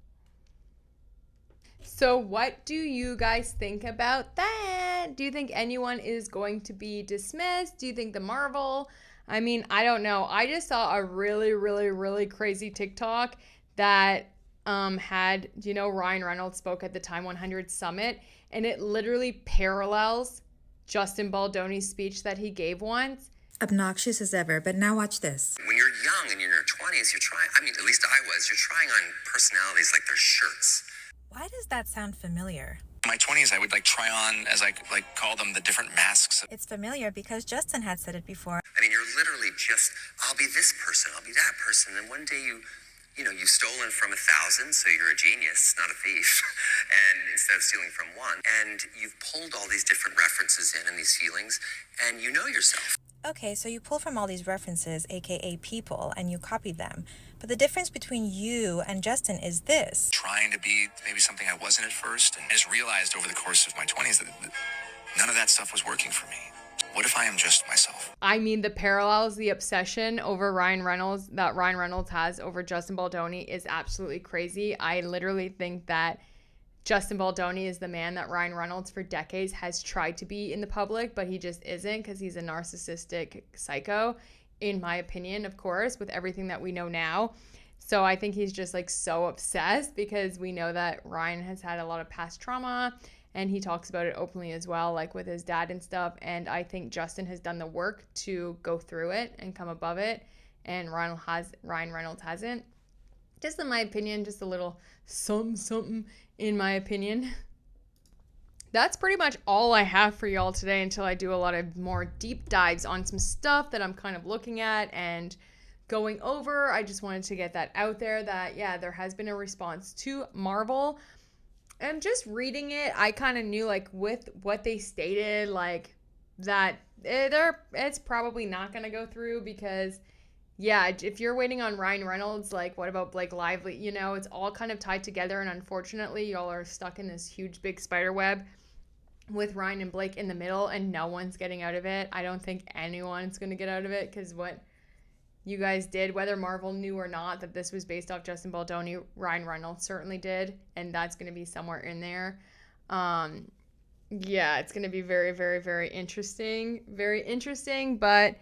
So what do you guys think about that? Do you think anyone is going to be dismissed? Do you think the Marvel? I mean, I don't know. I just saw a really, really, really crazy TikTok that had, Ryan Reynolds spoke at the Time 100 Summit, and it literally parallels Justin Baldoni's speech that he gave once. Obnoxious as ever, but now watch this. When you're young and you're in your 20s, you're trying, I mean, at least I was, you're trying on personalities like they're shirts. Why does that sound familiar? In my 20s, I would try on, as I call them, the different masks. It's familiar because Justin had said it before. I mean, you're literally just, I'll be this person, I'll be that person. And one day you've stolen from 1,000, so you're a genius, not a thief. And instead of stealing from one, and you've pulled all these different references in and these feelings, and you know yourself. Okay, so you pull from all these references, aka people, and you copy them. But the difference between you and Justin is this. Trying to be maybe something I wasn't at first, and I just realized over the course of my 20s that none of that stuff was working for me. What if I am just myself? I mean, the parallels, the obsession over Ryan Reynolds that Ryan Reynolds has over Justin Baldoni is absolutely crazy. I literally think that Justin Baldoni is the man that Ryan Reynolds for decades has tried to be in the public, but he just isn't because he's a narcissistic psycho, in my opinion, of course, with everything that we know now. So I think he's just so obsessed because we know that Ryan has had a lot of past trauma and he talks about it openly as well, with his dad and stuff. And I think Justin has done the work to go through it and come above it, and Ryan Reynolds hasn't. Just in my opinion, just a little something in my opinion. That's pretty much all I have for y'all today until I do a lot of more deep dives on some stuff that I'm kind of looking at and going over. I just wanted to get that out there that, yeah, there has been a response to Marvel. And just reading it, I kind of knew, with what they stated, that it's probably not going to go through because, yeah, if you're waiting on Ryan Reynolds, what about Blake Lively? It's all kind of tied together, and unfortunately, y'all are stuck in this huge, big spider web with Ryan and Blake in the middle, and no one's getting out of it. I don't think anyone's going to get out of it because what you guys did, whether Marvel knew or not that this was based off Justin Baldoni, Ryan Reynolds certainly did, and that's going to be somewhere in there. Yeah, it's going to be very, very, very interesting. Very interesting, but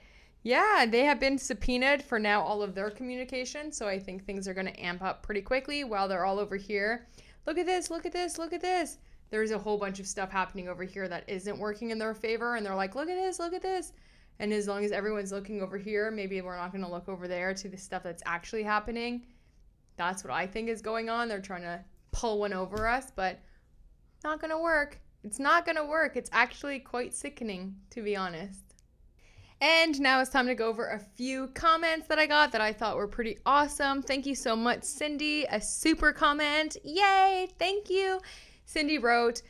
yeah, they have been subpoenaed for now all of their communication, so I think things are going to amp up pretty quickly while they're all over here. Look at this, look at this, look at this. There's a whole bunch of stuff happening over here that isn't working in their favor, and they're like, look at this, look at this. And as long as everyone's looking over here, maybe we're not going to look over there to the stuff that's actually happening. That's what I think is going on. They're trying to pull one over us, but not going to work. It's not going to work. It's actually quite sickening, to be honest. And now it's time to go over a few comments that I got that I thought were pretty awesome. Thank you so much, Cindy. A super comment. Yay! Thank you. Cindy wrote,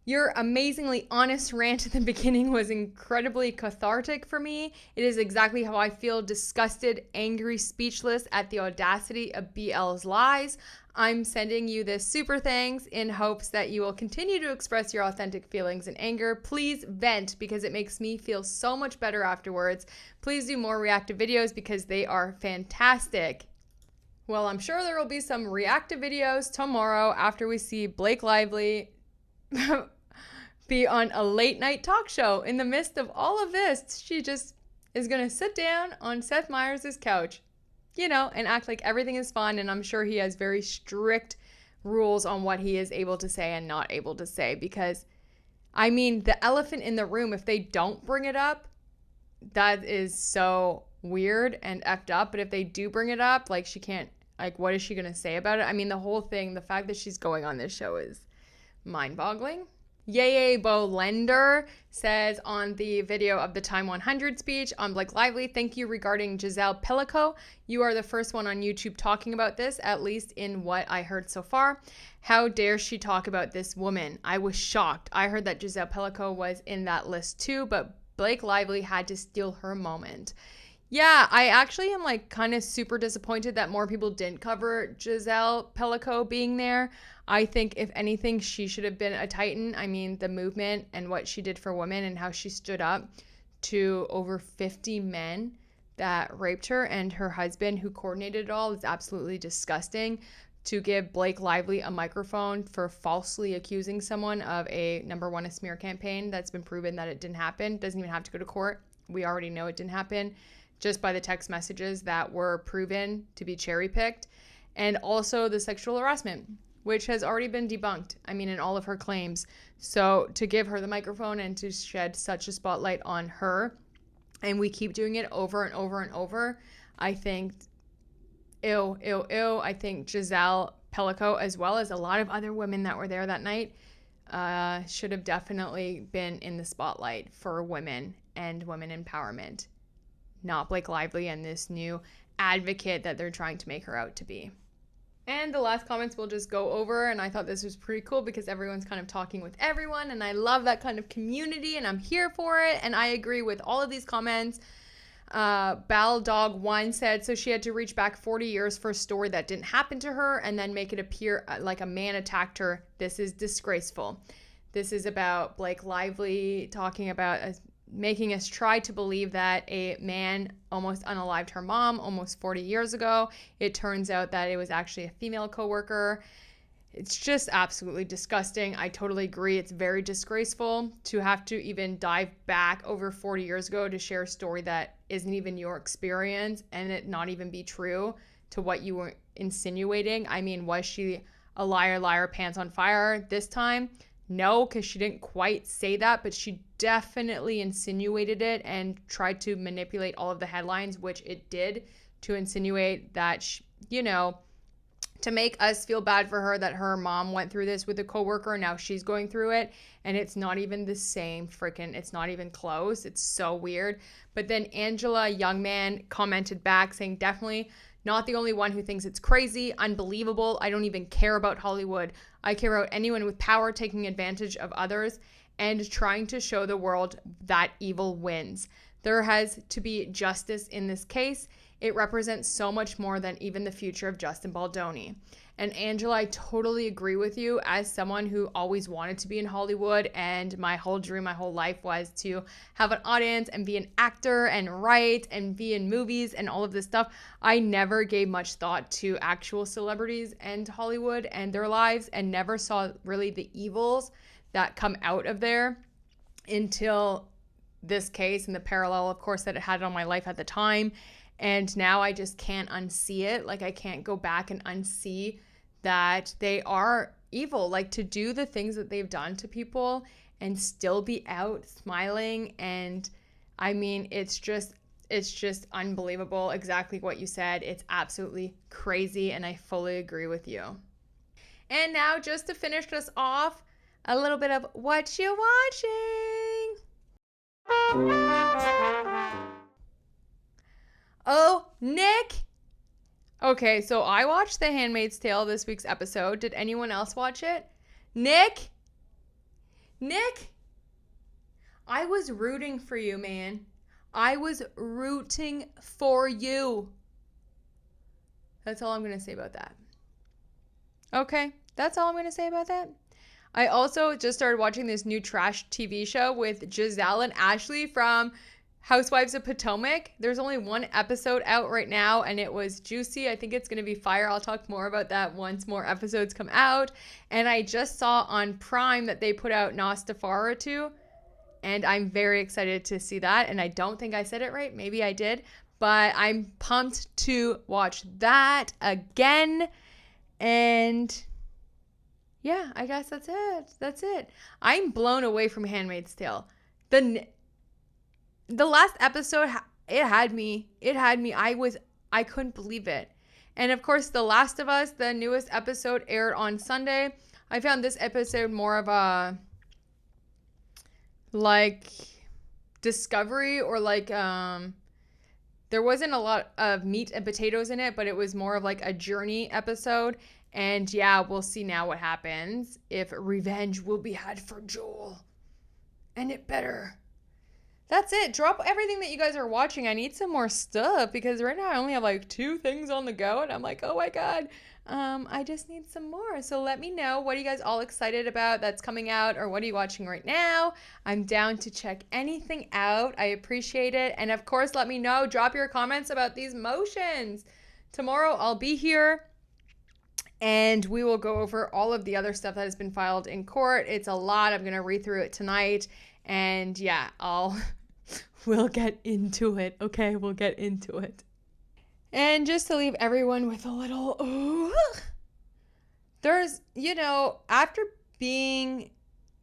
"Your amazingly honest rant at the beginning was incredibly cathartic for me. It is exactly how I feel: disgusted, angry, speechless at the audacity of BL's lies. I'm sending you this super thanks in hopes that you will continue to express your authentic feelings and anger. Please vent because it makes me feel so much better afterwards. Please do more reactive videos because they are fantastic." Well, I'm sure there will be some reactive videos tomorrow after we see Blake Lively be on a late night talk show. In the midst of all of this, she just is going to sit down on Seth Meyers' couch, and act like everything is fun. And I'm sure he has very strict rules on what he is able to say and not able to say, because, I mean, the elephant in the room, if they don't bring it up, that is so weird and effed up. But if they do bring it up, she can't, what is she going to say about it? I mean, the whole thing, the fact that she's going on this show is mind-boggling. Yay Bolender says on the video of the Time 100 speech on Blake Lively, "Thank you regarding Giselle Pellico. You are the first one on YouTube talking about this, at least in what I heard so far. How dare she talk about this woman? I was shocked. I heard that Giselle Pellico was in that list too, but Blake Lively had to steal her moment." Yeah, I actually am kind of super disappointed that more people didn't cover Giselle Pellico being there. I think if anything, she should have been a titan. I mean, the movement and what she did for women and how she stood up to over 50 men that raped her, and her husband who coordinated it all is absolutely disgusting. To give Blake Lively a microphone for falsely accusing someone of a #1 a smear campaign that's been proven that it didn't happen, doesn't even have to go to court. We already know it didn't happen just by the text messages that were proven to be cherry-picked. And also the sexual harassment, which has already been debunked, I mean, in all of her claims. So to give her the microphone and to shed such a spotlight on her, and we keep doing it over and over and over, I think, ew. I think Giselle Pellico, as well as a lot of other women that were there that night, should have definitely been in the spotlight for women and women empowerment, not Blake Lively and this new advocate that they're trying to make her out to be. And the last comments we'll just go over, and I thought this was pretty cool because everyone's kind of talking with everyone, and I love that kind of community, and I'm here for it, and I agree with all of these comments. Baldog1 said, so she had to reach back 40 years for a story that didn't happen to her and then make it appear like a man attacked her. This is disgraceful. This is about Blake Lively talking about making us try to believe that a man almost unalived her mom almost 40 years ago. It turns out that it was actually a female coworker. It's just absolutely disgusting. I totally agree. It's very disgraceful to have to even dive back over 40 years ago to share a story that isn't even your experience and it not even be true to what you were insinuating. I mean, was she a liar, pants on fire this time? No, because she didn't quite say that, but she definitely insinuated it and tried to manipulate all of the headlines, which it did, to insinuate that, to make us feel bad for her that her mom went through this with a coworker and now she's going through it. And it's not even the same it's not even close. It's so weird. But then Angela Youngman commented back saying, definitely not the only one who thinks it's crazy, unbelievable. I don't even care about Hollywood. I care about anyone with power taking advantage of others and trying to show the world that evil wins. There has to be justice in this case. It represents so much more than even the future of Justin Baldoni. And Angela, I totally agree with you. As someone who always wanted to be in Hollywood, and my whole dream, my whole life was to have an audience and be an actor and write and be in movies and all of this stuff, I never gave much thought to actual celebrities and Hollywood and their lives, and never saw really the evils that come out of there until this case and the parallel, of course, that it had on my life at the time. And now I just can't unsee it. Like, I can't go back and unsee that they are evil. Like, to do the things that they've done to people and still be out smiling. And I mean, it's just unbelievable. Exactly what you said. It's absolutely crazy. And I fully agree with you. And now, just to finish us off, a little bit of Whatchu Watching. Oh, Nick. Okay, so I watched The Handmaid's Tale this week's episode. Did anyone else watch it? Nick, I was rooting for you, man. I was rooting for you. That's all I'm going to say about that. Okay, that's all I'm going to say about that. I also just started watching this new trash TV show with Giselle and Ashley from Housewives of Potomac. There's only one episode out right now, and it was juicy. I think it's going to be fire. I'll talk more about that once more episodes come out. And I just saw on Prime that they put out Nostafara 2, and I'm very excited to see that. And I don't think I said it right. Maybe I did. But I'm pumped to watch that again. And yeah, I guess that's it. I'm blown away from Handmaid's Tale. The last episode, it had me. I couldn't believe it. And of course, The Last of Us, the newest episode, aired on Sunday. I found this episode more of a, like, discovery, or like, there wasn't a lot of meat and potatoes in it, but it was more of like a journey episode. And yeah, we'll see now what happens, if revenge will be had for Joel. And it better. That's it. Drop everything that you guys are watching. I need some more stuff because right now I only have like 2 things on the go, and I'm like, oh my God, I just need some more. So let me know, what are you guys all excited about that's coming out, or what are you watching right now? I'm down to check anything out. I appreciate it. And of course, let me know, drop your comments about these motions. Tomorrow I'll be here, and we will go over all of the other stuff that has been filed in court. It's a lot. I'm going to read through it tonight. And yeah, we'll get into it. Okay, we'll get into it. And just to leave everyone with a little there's, after being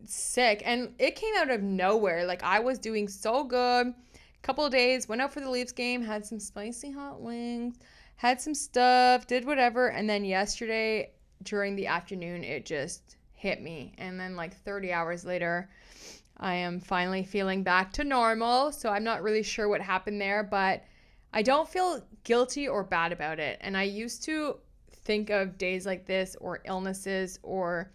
sick, and it came out of nowhere. Like, I was doing so good. Couple of days, went out for the Leafs game, had some spicy hot wings, had some stuff, did whatever, and then yesterday during the afternoon it just hit me, and then like 30 hours later I am finally feeling back to normal. So I'm not really sure what happened there, but I don't feel guilty or bad about it. And I used to think of days like this, or illnesses, or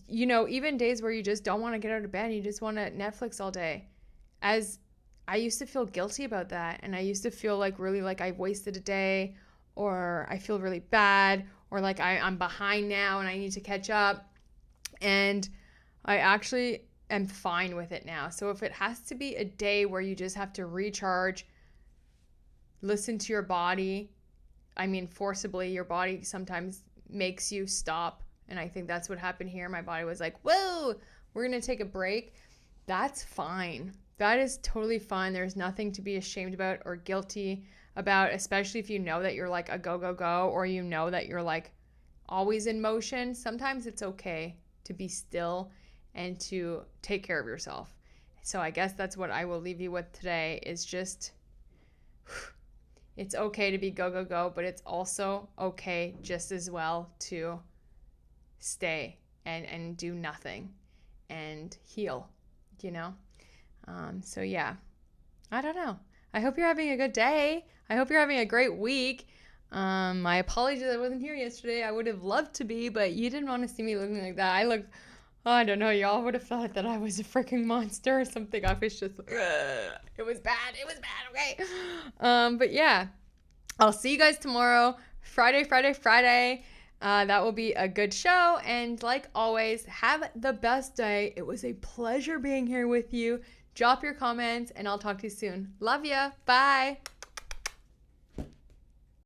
even days where you just don't want to get out of bed, you just want to Netflix all day, as I used to feel guilty about that. And I used to feel like really like I wasted a day, or I feel really bad, or like I'm behind now and I need to catch up. And I actually am fine with it now. So if it has to be a day where you just have to recharge, listen to your body, forcibly, your body sometimes makes you stop. And I think that's what happened here. My body was like, whoa, we're going to take a break. That's fine. That is totally fine. There's nothing to be ashamed about or guilty about, especially if you know that you're like a go, go, go, or you know that you're like always in motion. Sometimes it's okay to be still and to take care of yourself. So I guess that's what I will leave you with today, is just, it's okay to be go, go, go, but it's also okay just as well to stay and do nothing and heal, So yeah, I don't know. I hope you're having a good day. I hope you're having a great week. My apologies I wasn't here yesterday. I would have loved to be, but you didn't want to see me looking like that. I don't know, y'all would have thought that I was a freaking monster or something. I was just, it was bad, okay? But yeah, I'll see you guys tomorrow, Friday. That will be a good show. And like always, have the best day. It was a pleasure being here with you. Drop your comments and I'll talk to you soon. Love ya. Bye.